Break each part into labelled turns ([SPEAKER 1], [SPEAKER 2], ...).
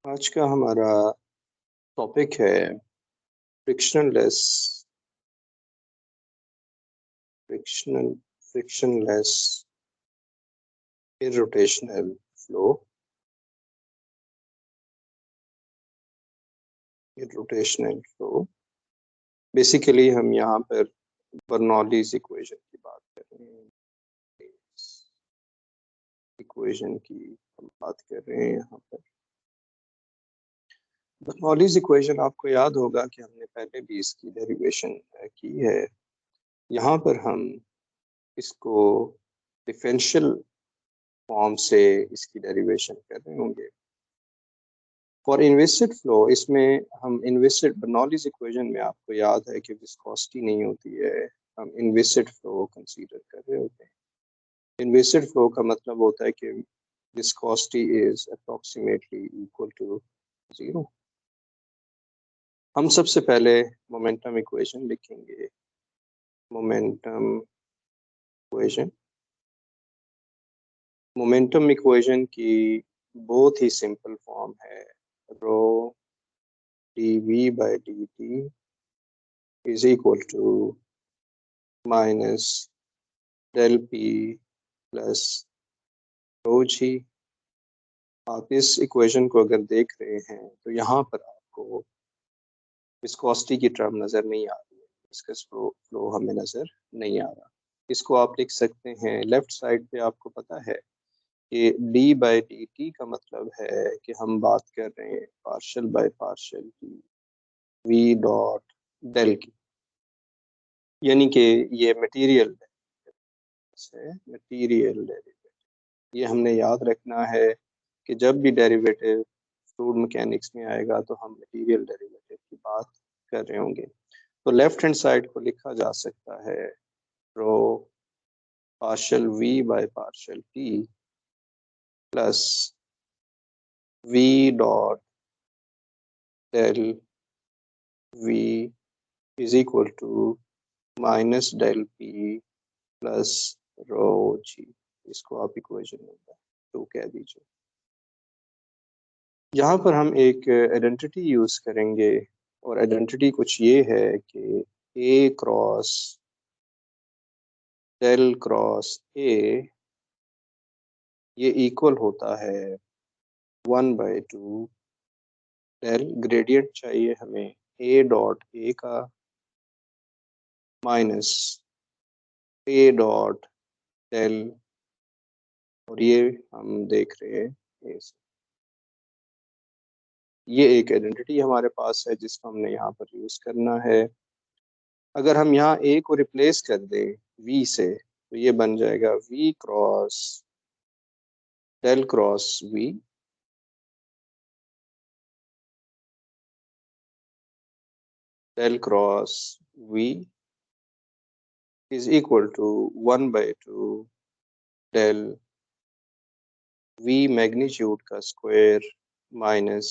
[SPEAKER 1] आज का हमारा टॉपिक है frictionless frictional frictionless irrotational flow irrotational flow. Basically हम यहाँ पर बर्नौलीज इक्वेशन की बात कर रहे हैं। इक्वेशन की हम बात कर रहे हैं यहाँ पर। बर्नौलीज इक्वेशन आपको याद होगा कि हमने पहले भी इसकी डेरिवेशन की है। यहाँ पर हम इसको डिफरेंशियल फॉर्म से इसकी डेरिवेशन कर रहे होंगे। फॉर इन्वेस्टेड फ्लो, इसमें हम इन्वेस्टेड बर्नौलीज इक्वेशन में आपको याद है कि विस्कोसिटी नहीं होती है, हम इन्वेस्टेड फ्लो कंसीडर कर रहे होते हैं। इन्वेस्टेड फ्लो का मतलब होता है कि viscosity is approximately equal to 0। हम सबसे पहले मोमेंटम इक्वेशन लिखेंगे। मोमेंटम इक्वेशन मोमेंटम इक्वेशन की बहुत ही सिंपल फॉर्म है, rho dv/dt is equal to minus del P plus rho G. आप इस इक्वेशन को अगर देख रहे हैं तो यहाँ पर आपको विस्कोसिटी की टर्म नज़र नहीं आ रही है, इसका फ्लो हमें नज़र नहीं आ रहा। इसको आप लिख सकते हैं लेफ्ट साइड पे। आपको पता है कि d/dt का मतलब है कि हम बात कर रहे हैं पार्शियल बाय पार्शियल की v डॉट डेल की, यानी कि ये मटेरियल डेरिवेटिव। ये हमने याद रखना है कि जब भी डेरिवेटिव फ्लूइड मैकेनिक्स में आएगा तो हम मटेरियल डेरिवेटिव की बात कर रहे होंगे। तो लेफ्ट हैंड साइड को लिखा जा सकता है rho partial v by partial t plus v dot del v is equal to minus del p plus rho G. इसको आप इक्वेशन नंबर 2 कह दीजिए। यहाँ पर हम एक आइडेंटिटी यूज करेंगे और आइडेंटिटी कुछ ये है कि a cross del cross a ये इक्वल होता है 1/2 डेल, ग्रेडियंट चाहिए हमें a डॉट a का माइनस a डॉट डेल, और ये हम देख रहे हैं a से। ये एक आइडेंटिटी हमारे पास है जिसको हमने यहाँ पर यूज करना है। अगर हम यहाँ a को रिप्लेस कर दें v से तो ये बन जाएगा v cross del cross v del cross v is equal to 1/2 del v magnitude का square minus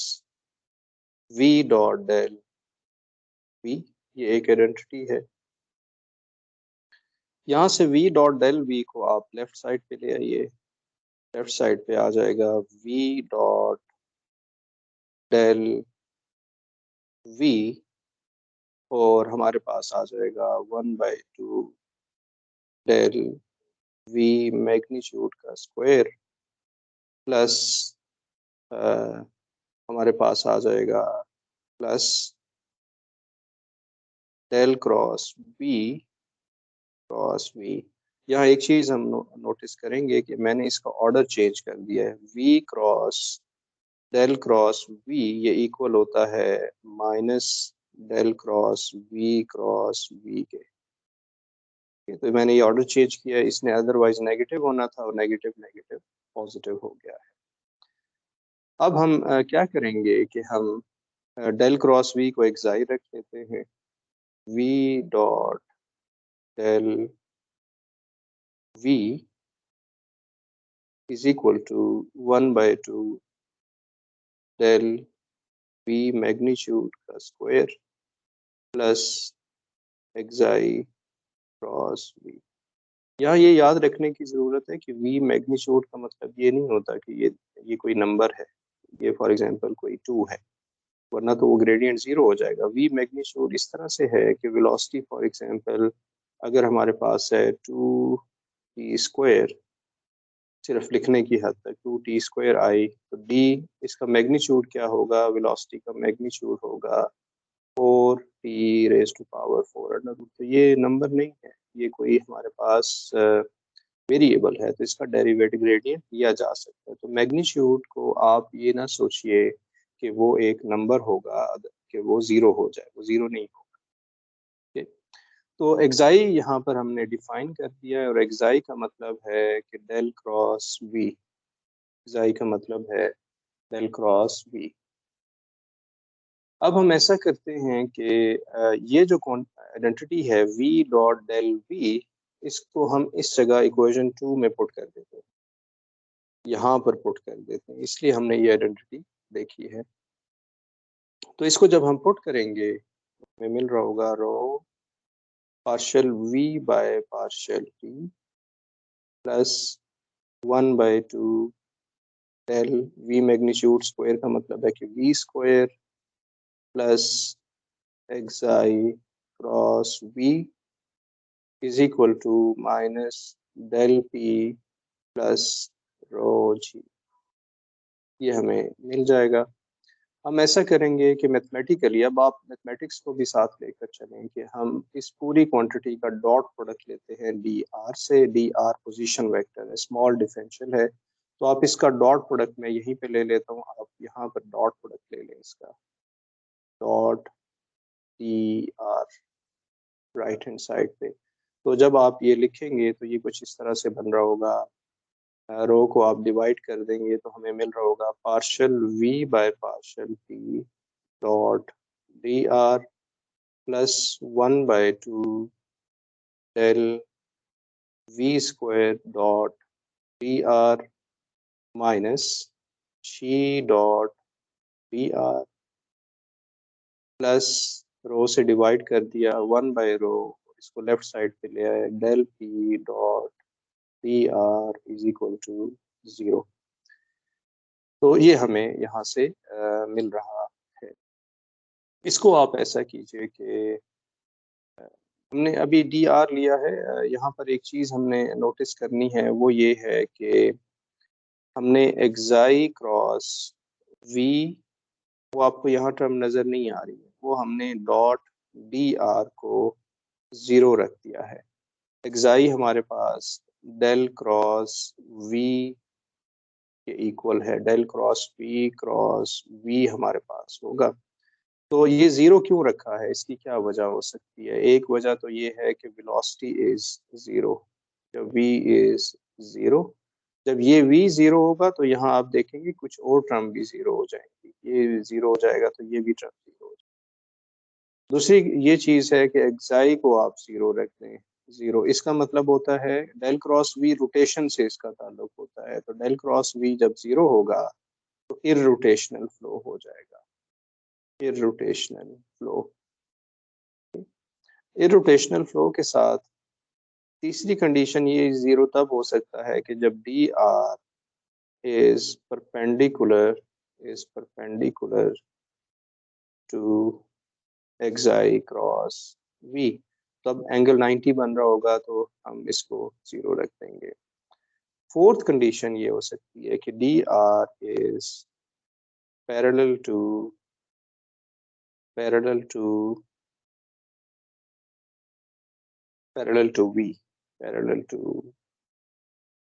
[SPEAKER 1] v dot del v। ये एक आइडेंटिटी है। यहाँ से v डॉट डेल v को आप लेफ्ट साइड पे ले आइए। लेफ्ट साइड पे आ जाएगा v डॉट डेल v और हमारे पास आ जाएगा 1/2 डेल v मैग्नीट्यूड का स्क्वायर प्लस हमारे पास आ जाएगा प्लस डेल क्रॉस v। यहाँ एक चीज़ हम नोटिस करेंगे कि मैंने इसका ऑर्डर चेंज कर दिया है। v cross del cross v ये इक्वल होता है माइनस डेल क्रॉस v के। तो मैंने ये ऑर्डर चेंज किया, इसने अदरवाइज नेगेटिव होना था और नेगेटिव नेगेटिव पॉजिटिव हो गया है। अब हम क्या करेंगे कि हम डेल क्रॉस v को एक जाहिर रख लेते हैं। v dot del v is equal to 1/2 del v magnitude का square plus xi cross v। यहाँ ये याद रखने की ज़रूरत है कि v मैग्नीट्यूड का मतलब ये नहीं होता कि ये कोई नंबर है। ये फॉर एग्जांपल कोई 2 है, वरना तो वो ग्रेडियंट 0 हो जाएगा। v मैग्नीट्यूड इस तरह से है कि वेलोसिटी फॉर एग्जांपल अगर हमारे पास है 2t², सिर्फ लिखने की हद तक 2t²i, तो d इसका मैग्नीट्यूड क्या होगा, वेलोसिटी का मैग्नीट्यूड होगा 4t⁴. तो ये नंबर नहीं है, ये कोई हमारे पास वेरिएबल है, तो इसका डेरिवेटिव ग्रेडियंट लिया जा सकता है। तो मैग्नीट्यूड को आप ये ना सोचिए कि वो एक नंबर होगा कि वो 0 हो जाए, वो 0 नहीं होगा। ठीक है, तो एक्साई यहाँ पर हमने डिफाइन कर दिया है, और एक्साई का मतलब है कि डेल क्रॉस वी। एक्साई का मतलब है डेल क्रॉस वी। अब हम ऐसा करते हैं कि ये जो आइडेंटिटी है v डॉट डेल v, इसको हम इस जगह इक्वेशन 2 में पुट कर देते हैं, यहाँ पर पुट कर देते हैं, इसलिए हमने ये आइडेंटिटी देखी है। तो इसको जब हम पुट करेंगे हमें मिल रहा होगा rho partial v by partial t plus 1/2 del v magnitude square का मतलब है कि v square plus xi cross v is equal to minus del p plus rho G. ये हमें मिल जाएगा। हम ऐसा करेंगे कि मैथमेटिकली, अब आप मैथमेटिक्स को भी साथ लेकर चलें कि हम इस पूरी क्वांटिटी का डॉट प्रोडक्ट लेते हैं डी आर से। डी आर पोजिशन वेक्टर है, स्मॉल डिफरेंशियल है, तो आप इसका डॉट प्रोडक्ट मैं यहीं पे ले लेता हूँ, आप यहाँ पर डॉट प्रोडक्ट ले लें इसका, dot D are right hand side पे। तो जब आप ये लिखेंगे तो ये कुछ इस तरह से बन रहा होगा, रो को आप डिवाइड कर देंगे तो हमें मिल रहा होगा partial v by partial t dot D R plus 1/2 del v square dot D R minus she dot D R plus रो से डिवाइड कर दिया 1/रो, इसको लेफ्ट साइड पे ले आए, del p dot D R is equal to 0। तो ये हमें यहाँ से मिल रहा है। इसको आप ऐसा कीजिए कि हमने अभी डी आर लिया है, यहाँ पर एक चीज़ हमने नोटिस करनी है, वो ये है कि हमने एक्साई क्रॉस वी, वो आपको यहाँ टर्म नज़र नहीं आ रही है, वो हमने डॉट डी आर को 0 रख दिया है। एक्साई हमारे पास डेल क्रॉस वी के इक्वल है, डेल क्रॉस वी हमारे पास होगा। तो ये 0 क्यों रखा है, इसकी क्या वजह हो सकती है? एक वजह तो ये है कि वेलोसिटी इज 0। जब v इज 0, जब ये v 0 होगा तो यहाँ आप देखेंगे कुछ और टर्म भी 0 हो जाएंगी, ये 0 हो जाएगा तो ये भी टर्म 0 हो जाएगा। दूसरी ये चीज़ है कि एक्साई को आप 0 रख दें, 0, इसका मतलब होता है डेल क्रॉस v रोटेशन से इसका ताल्लुक होता है, तो डेल क्रॉस v जब 0 होगा तो इररोटेशनल फ्लो हो जाएगा, इररोटेशनल फ्लो। इररोटेशनल फ्लो के साथ तीसरी कंडीशन ये 0 तब हो सकता है कि जब D R is perpendicular to एक्साई cross we, तब एंगल 90 बन रहा होगा, तो हम इसको 0 रख देंगे। फोर्थ कंडीशन ये हो सकती है कि D R is parallel to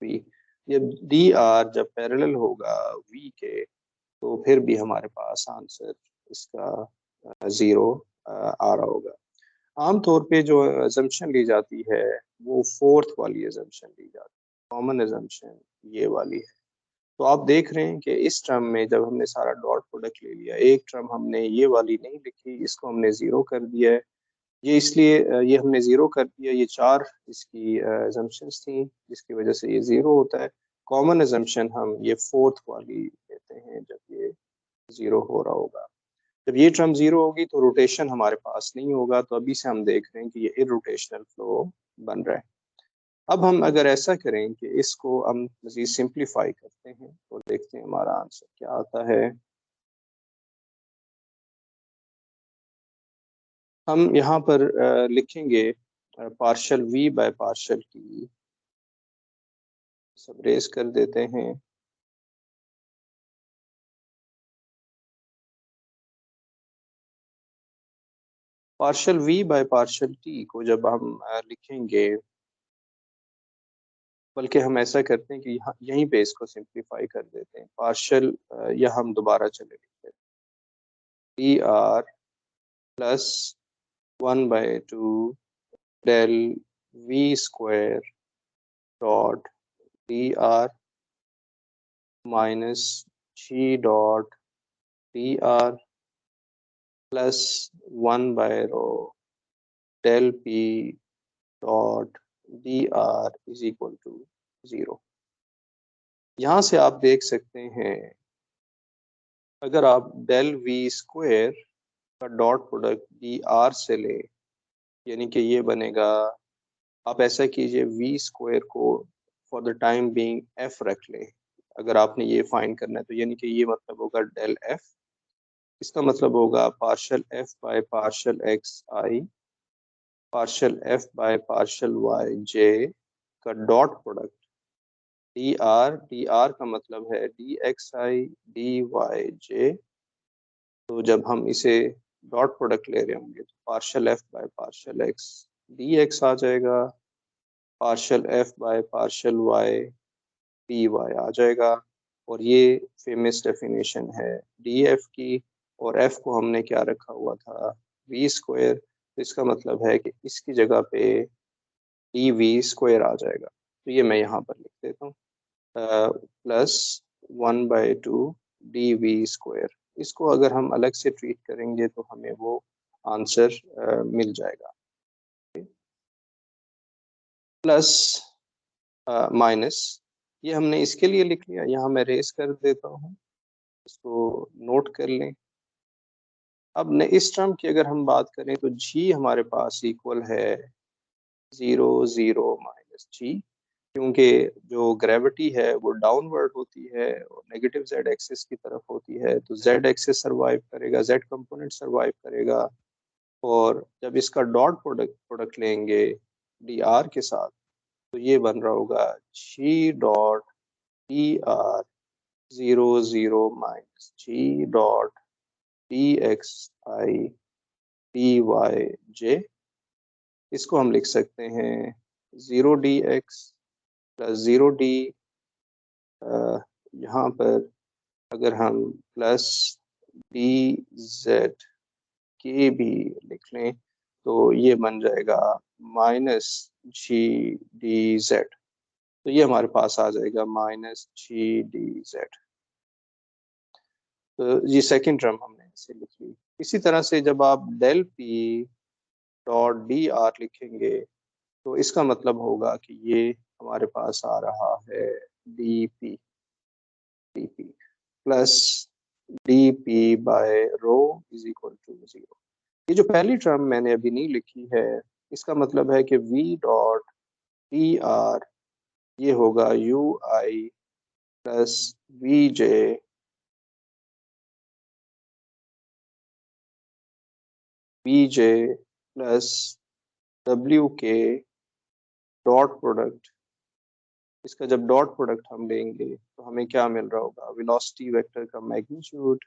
[SPEAKER 1] we. जब डी आर जब पैरेलल होगा वी के, तो फिर भी हमारे पास आंसर इसका 0 आ रहा होगा। आमतौर पे जो अजम्पशन ली जाती है वो फोर्थ वाली अजम्पशन ली जाती है, कॉमन अजम्पशन ये वाली है। तो आप देख रहे हैं कि इस टर्म में जब हमने सारा डॉट प्रोडक्ट ले लिया, एक टर्म हमने ये वाली नहीं लिखी, इसको हमने 0 कर दिया है। ये इसलिए ये हमने 0 कर दिया, ये 4 इसकी अजम्पशंस थी जिसकी वजह से ये 0 होता है। कॉमन अजम्पशन हम ये फोर्थ वाली लेते हैं जब ये 0 हो रहा होगा। जब ये टर्म 0 होगी तो रोटेशन हमारे पास नहीं होगा, तो अभी से हम देख रहे हैं कि ये इररोटेशनल फ्लो बन रहा है। अब हम अगर ऐसा करें कि इसको हम मज़ीद सिंप्लीफाई करते हैं तो देखते हैं हमारा आंसर क्या आता है। हम यहाँ पर लिखेंगे partial v by partial t, सब रेस कर देते हैं। Partial v by partial t को जब हम लिखेंगे, बल्कि हम ऐसा करते हैं कि यहाँ यहीं पे इसको सिंप्लीफाई कर देते हैं। पार्शल या हम दोबारा चले लिखते हैं D R plus 1/2 del v square dot D R minus g dot D R plus 1/रो del p dot D R is equal to 0। यहाँ से आप देख सकते हैं, अगर आप डेल वी स्क्वायर का डॉट प्रोडक्ट डी आर से ले, यानी कि ये बनेगा, आप ऐसा कीजिए वी स्क्वायर को for the time being F रख ले। अगर आपने ये फाइंड करना है तो यानी कि ये मतलब होगा डेल एफ, इसका मतलब होगा partial F by partial X I partial F by partial Y J का डॉट प्रोडक्ट डी आर का मतलब है D X I D Y J. तो जब हम इसे डॉट प्रोडक्ट ले रहे होंगे तो partial F by partial X D X आ जाएगा, partial F by partial Y D Y आ जाएगा। और ये फेमस डेफिनेशन है डी एफ की, और एफ को हमने क्या रखा हुआ था, वी स्क्वायर। तो इसका मतलब है कि इसकी जगह पे डी वी स्क्वायर आ जाएगा। तो ये मैं यहाँ पर लिख देता हूँ प्लस 1/2 डी वी स्क्वायर। इसको अगर हम अलग से ट्रीट करेंगे तो हमें वो आंसर मिल जाएगा। प्लस माइनस, ये हमने इसके लिए लिख लिया, यहाँ मैं रेस कर देता हूँ, इसको नोट कर लें। अब न इस टर्म की अगर हम बात करें तो जी हमारे पास इक्वल है 0 0 माइनस जी, क्योंकि जो ग्रेविटी है वो डाउनवर्ड होती है और नेगेटिव जेड एक्सिस की तरफ होती है, तो जेड एक्सिस सर्वाइव करेगा, जेड कंपोनेंट सर्वाइव करेगा। और जब इसका डॉट प्रोडक्ट प्रोडक्ट लेंगे डी आर के साथ, तो ये बन रहा होगा G dot D R 0 0 minus G dot D X I D Y J. इसको हम लिख सकते हैं 0 डी एक्स प्लस 0 डी, यहाँ पर अगर हम प्लस डी जेड के भी लिख लें तो ये बन जाएगा माइनस जी डी जेड। तो ये हमारे पास आ जाएगा माइनस जी डी जेड। तो ये सेकंड टर्म हमने ऐसे लिख ली। इसी तरह से जब आप del P dot D are लिखेंगे तो इसका मतलब होगा कि ये हमारे पास आ रहा है D P plus D P bye row is equal to 0। ये जो पहली टर्म मैंने अभी नहीं लिखी है, इसका मतलब है कि v डॉट डी आर ये होगा you I plus we J plus W के डॉट प्रोडक्ट। इसका जब डॉट प्रोडक्ट हम लेंगे तो हमें क्या मिल रहा होगा, वेलोसिटी वेक्टर का मैग्नीट्यूड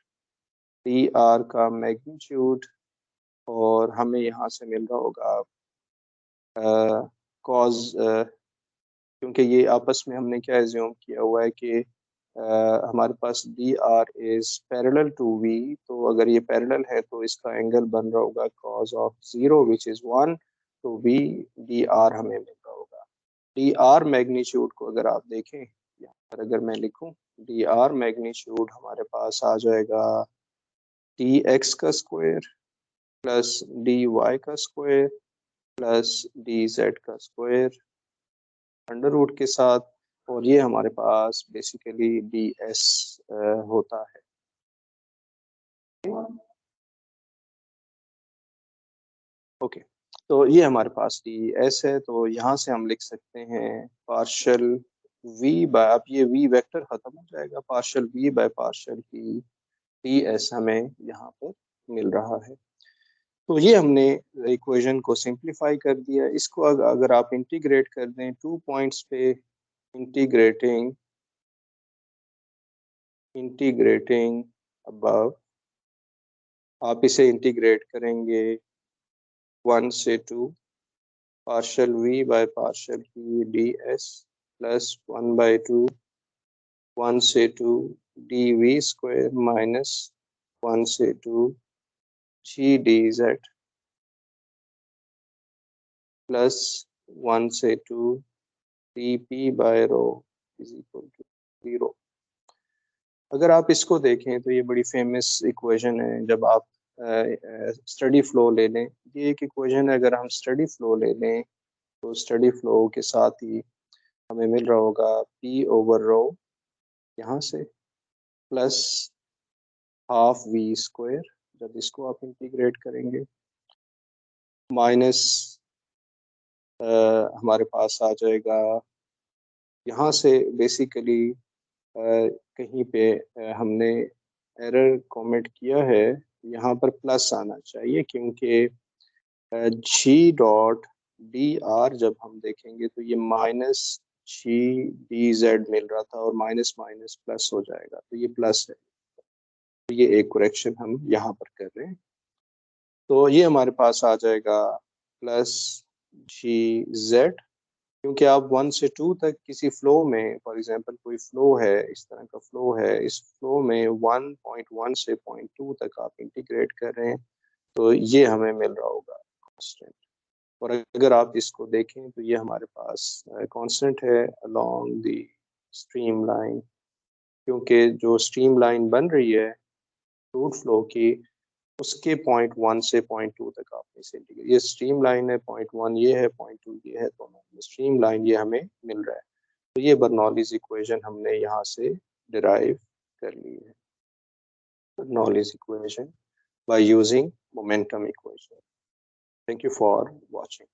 [SPEAKER 1] डी आर का मैग्नीट्यूड, और हमें यहाँ से मिल रहा होगा कॉज, क्योंकि ये आपस में हमने क्या एज्यूम किया हुआ है कि हमारे पास D R is parallel to V, तो अगर ये पैरेलल है तो इसका एंगल बन रहा होगा कॉज ऑफ 0 विच इज 1। तो वी डी आर हमें मिल रहा होगा। डी आर मैग्नीट्यूड को अगर आप देखें, यहाँ पर अगर मैं लिखूं डी आर मैग्नीट्यूड हमारे पास आ जाएगा डी एक्स का स्क्वायर प्लस डी वाई का स्क्वायर प्लस डी जेड का स्क्वायर अंडर रूट के साथ, और ये हमारे पास बेसिकली डी एस होता है। ओके, तो ये हमारे पास डी एस है। तो यहाँ से हम लिख सकते हैं पार्शल v बाय, अब ये v वेक्टर खत्म हो जाएगा, पार्शल v बाय पार्शल की डी एस हमें यहाँ पर मिल रहा है। तो ये हमने इक्वेशन को सिंप्लीफाई कर दिया। इसको अगर आप इंटीग्रेट कर दें 2 पॉइंट्स पे, इंटीग्रेटिंग अबव, आप इसे इंटीग्रेट करेंगे 1 से 2 partial v by partial p ds plus 1/2 1 से 2 dv स्क्वायर माइनस 1 से 2 g dz प्लस 1 से 2 dp bye row is equal to 0। अगर आप इसको देखें तो ये बड़ी फेमस इक्वेशन है। जब आप स्टडी फ्लो ले लें, ये एक इक्वेशन है, अगर हम स्टडी फ्लो ले लें तो स्टडी फ्लो के साथ ही हमें मिल रहा होगा p ओवर रो यहाँ से प्लस हाफ v स्क्वायर, जब इसको आप इंटीग्रेट करेंगे माइनस हमारे पास आ जाएगा यहाँ से बेसिकली कहीं पे हमने एरर कमेंट किया है, यहाँ पर प्लस आना चाहिए क्योंकि जी डॉट डी आर जब हम देखेंगे तो ये माइनस जी डी जेड मिल रहा था और माइनस माइनस प्लस हो जाएगा, तो ये प्लस है। तो ये एक करेक्शन हम यहाँ पर कर रहे हैं। तो ये हमारे पास आ जाएगा प्लस जी जेड, क्योंकि आप 1 से 2 तक किसी फ्लो में, फॉर एग्जांपल कोई फ्लो है, इस तरह का फ्लो है, इस फ्लो में 1.1 से 0.2 तक आप इंटीग्रेट कर रहे हैं, तो ये हमें मिल रहा होगा कांस्टेंट। और अगर आप इसको देखें तो ये हमारे पास कांस्टेंट है अलोंग द स्ट्रीम लाइन, क्योंकि जो स्ट्रीम लाइन बन रही है फ्लूइड फ्लो की, उसके 0.1 से 0.2 तक आपने इसे इंटीग्रेट, ये स्ट्रीम लाइन है, 0.1 ये है, 0.2 ये है, दोनों स्ट्रीम लाइन ये हमें मिल रहा है। तो ये बर्नौलीज इक्वेशन हमने यहाँ से डिराइव कर ली है, Bernoulli's equation by using momentum equation. Thank you for watching.